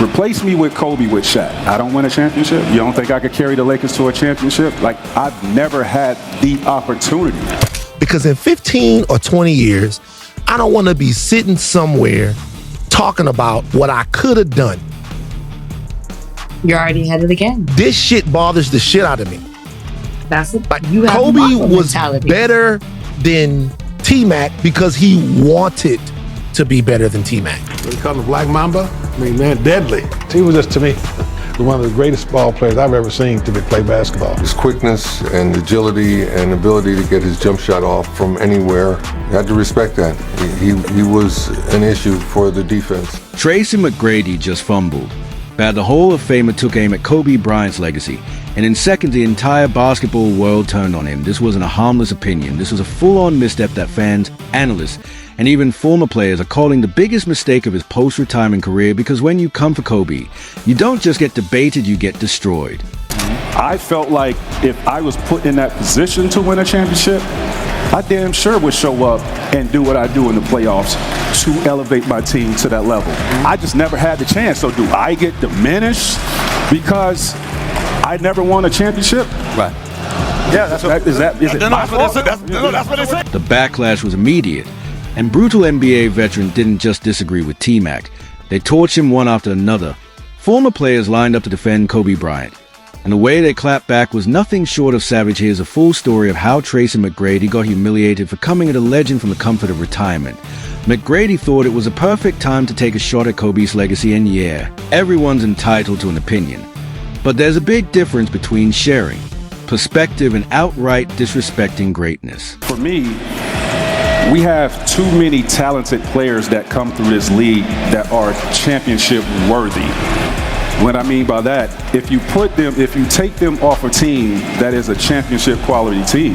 Replace me with Kobe with Shaq. I don't win a championship. You don't think I could carry the Lakers to a championship? Like, I've never had the opportunity. Because in 15 or 20 years, I don't want to be sitting somewhere talking about what I could have done. You're already ahead of the game. This shit bothers the shit out of me. That's it. Like, You have Kobe was mentality. better than T-Mac because he wanted to be better than T-Mac. They call him Black Mamba. I mean, man, deadly. He was just, to me, one of the greatest ball players I've ever seen to play basketball. His quickness and agility and ability to get his jump shot off from anywhere, you had to respect that. He was an issue for the defense. Tracy McGrady just fumbled, but the Hall of Famer took aim at Kobe Bryant's legacy, and in seconds the entire basketball world turned on him. This wasn't a harmless opinion. This was a full-on misstep that fans, analysts, and even former players are calling the biggest mistake of his post-retirement career, because when you come for Kobe, you don't just get debated, you get destroyed. I felt like if I was put in that position to win a championship, I damn sure would show up and do what I do in the playoffs to elevate my team to that level. I just never had the chance. So do I get diminished because I never won a championship? Right. Yeah, that's what, is it my fault? That's what they say. The backlash was immediate, and brutal NBA veteran didn't just disagree with T-Mac. They torched him one after another. Former players lined up to defend Kobe Bryant, and the way they clapped back was nothing short of savage. Here's a full story of how Tracy McGrady got humiliated for coming at a legend from the comfort of retirement. McGrady thought it was a perfect time to take a shot at Kobe's legacy, and yeah, everyone's entitled to an opinion. But there's a big difference between sharing perspective and outright disrespecting greatness. For me, we have too many talented players that come through this league that are championship worthy. What I mean by that, if you take them off a team that is a championship quality team,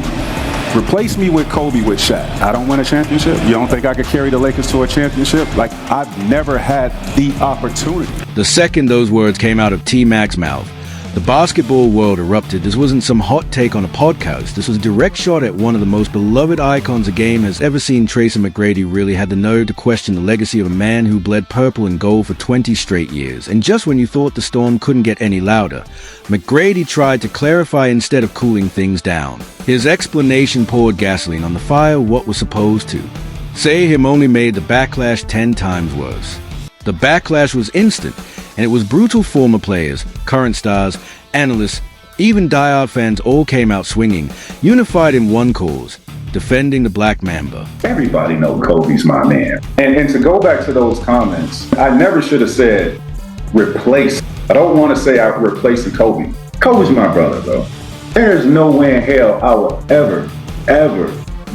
replace me with Kobe with Shaq. I don't win a championship. You don't think I could carry the Lakers to a championship? Like, I've never had the opportunity. The second those words came out of T-Mac's mouth, the basketball world erupted. This wasn't some hot take on a podcast. This was a direct shot at one of the most beloved icons the game has ever seen. Tracy McGrady really had the nerve to question the legacy of a man who bled purple and gold for 20 straight years. And just when you thought the storm couldn't get any louder, McGrady tried to clarify instead of cooling things down. His explanation poured gasoline on the fire what was supposed to. Say him only made the backlash 10 times worse. The backlash was instant, and it was brutal. Former players, current stars, analysts, even diehard fans all came out swinging, unified in one cause, defending the Black Mamba. Everybody knows Kobe's my man. And to go back to those comments, I never should have said replace. I don't want to say I'm replacing Kobe. Kobe's my brother, bro. There's no way in hell I will ever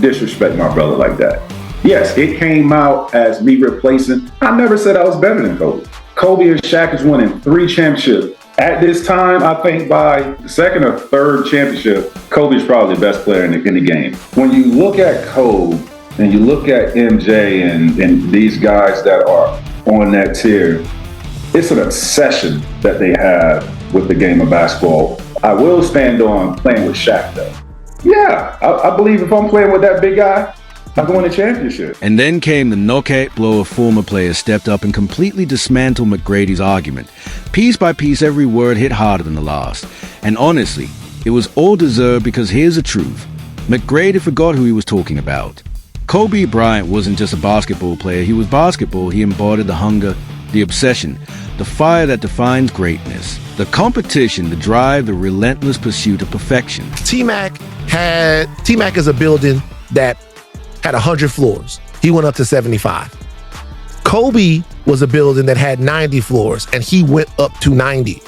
disrespect my brother like that. Yes, it came out as me replacing. I never said I was better than Kobe. Kobe and Shaq is winning 3 championships. At this time, I think by the second or third championship, Kobe's probably the best player in the game. When you look at Kobe and you look at MJ and these guys that are on that tier, it's an obsession that they have with the game of basketball. I will stand on playing with Shaq, though. Yeah, I believe if I'm playing with that big guy, I'm going to championship. And then came the knockout blow. Of former players stepped up and completely dismantled McGrady's argument. Piece by piece, every word hit harder than the last. And honestly, it was all deserved, because here's the truth. McGrady forgot who he was talking about. Kobe Bryant wasn't just a basketball player. He was basketball. He embodied the hunger, the obsession, the fire that defines greatness, the competition, the drive, the relentless pursuit of perfection. T-Mac is a building that had 100 floors. He went up to 75. Kobe was a building that had 90 floors, and he went up to 90.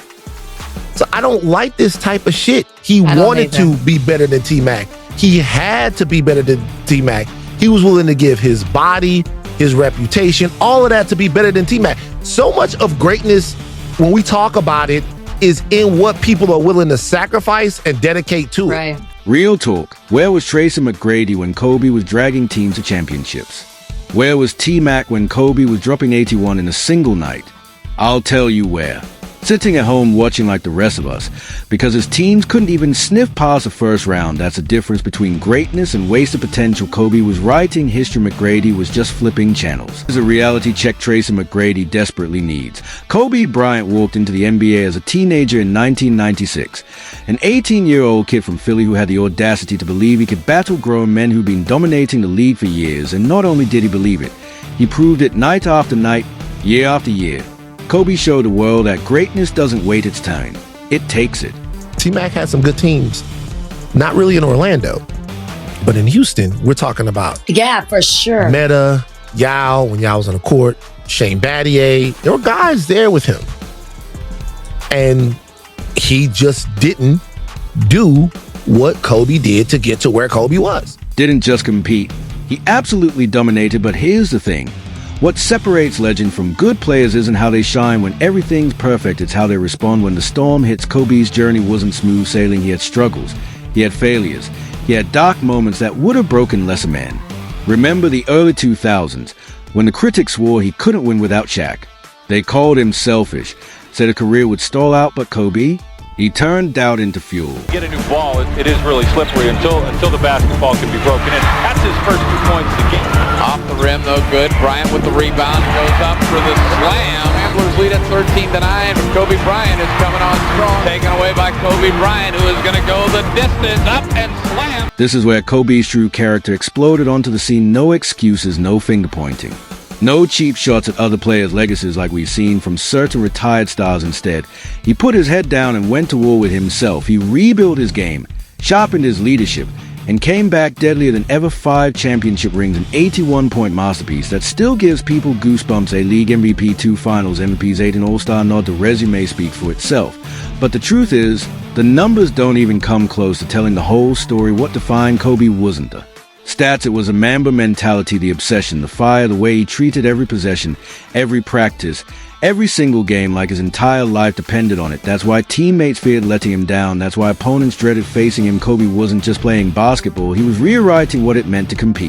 So I don't like this type of shit. He wanted to be better than T-Mac. He had to be better than T-Mac. He was willing to give his body, his reputation, all of that to be better than T-Mac. So much of greatness, when we talk about it, is in what people are willing to sacrifice and dedicate to it. Right. Real talk. Where was Tracy McGrady when Kobe was dragging teams to championships? Where was T-Mac when Kobe was dropping 81 in a single night? I'll tell you where. sitting at home watching like the rest of us, because his teams couldn't even sniff past the first round. That's the difference between greatness and wasted potential. Kobe was writing history, McGrady was just flipping channels. This is a reality check Tracy McGrady desperately needs. Kobe Bryant walked into the NBA as a teenager in 1996. An 18-year-old kid from Philly who had the audacity to believe he could battle grown men who'd been dominating the league for years, and not only did he believe it, he proved it night after night, year after year. Kobe showed the world that greatness doesn't wait its time. It takes it. T-Mac had some good teams. Not really in Orlando, but in Houston, we're talking about Yeah, for sure. Meta, Yao, when Yao was on the court, Shane Battier. There were guys there with him. And he just didn't do what Kobe did to get to where Kobe was. Didn't just compete. He absolutely dominated, but here's the thing. What separates legend from good players isn't how they shine when everything's perfect, it's how they respond when the storm hits. Kobe's journey wasn't smooth sailing. He had struggles. He had failures. He had dark moments that would have broken lesser men. Remember the early 2000s, when the critics swore he couldn't win without Shaq. They called him selfish, said a career would stall out, but Kobe, he turned doubt into fuel. Get a new ball, it is really slippery until the basketball can be broken in. That's his first 2 points of the game. Off the rim, though, good. Bryant with the rebound, goes up for the slam. Ramblers lead at 13-9, but Kobe Bryant is coming on strong. Taken away by Kobe Bryant, who is going to go the distance, up and slam. This is where Kobe's true character exploded onto the scene. No excuses, no finger pointing. No cheap shots at other players' legacies like we've seen from certain retired stars. Instead, he put his head down and went to war with himself. He rebuilt his game, sharpened his leadership, and came back deadlier than ever. 5 championship rings, an 81-point masterpiece that still gives people goosebumps. A league MVP, 2 finals MVPs, 8 an all-star nod. The resume speaks for itself. But the truth is, the numbers don't even come close to telling the whole story. What defined Kobe wasn't the stats, it was a Mamba mentality, the obsession, the fire, the way he treated every possession, every practice, every single game like his entire life depended on it. That's why teammates feared letting him down. That's why opponents dreaded facing him. Kobe wasn't just playing basketball, he was rewriting what it meant to compete.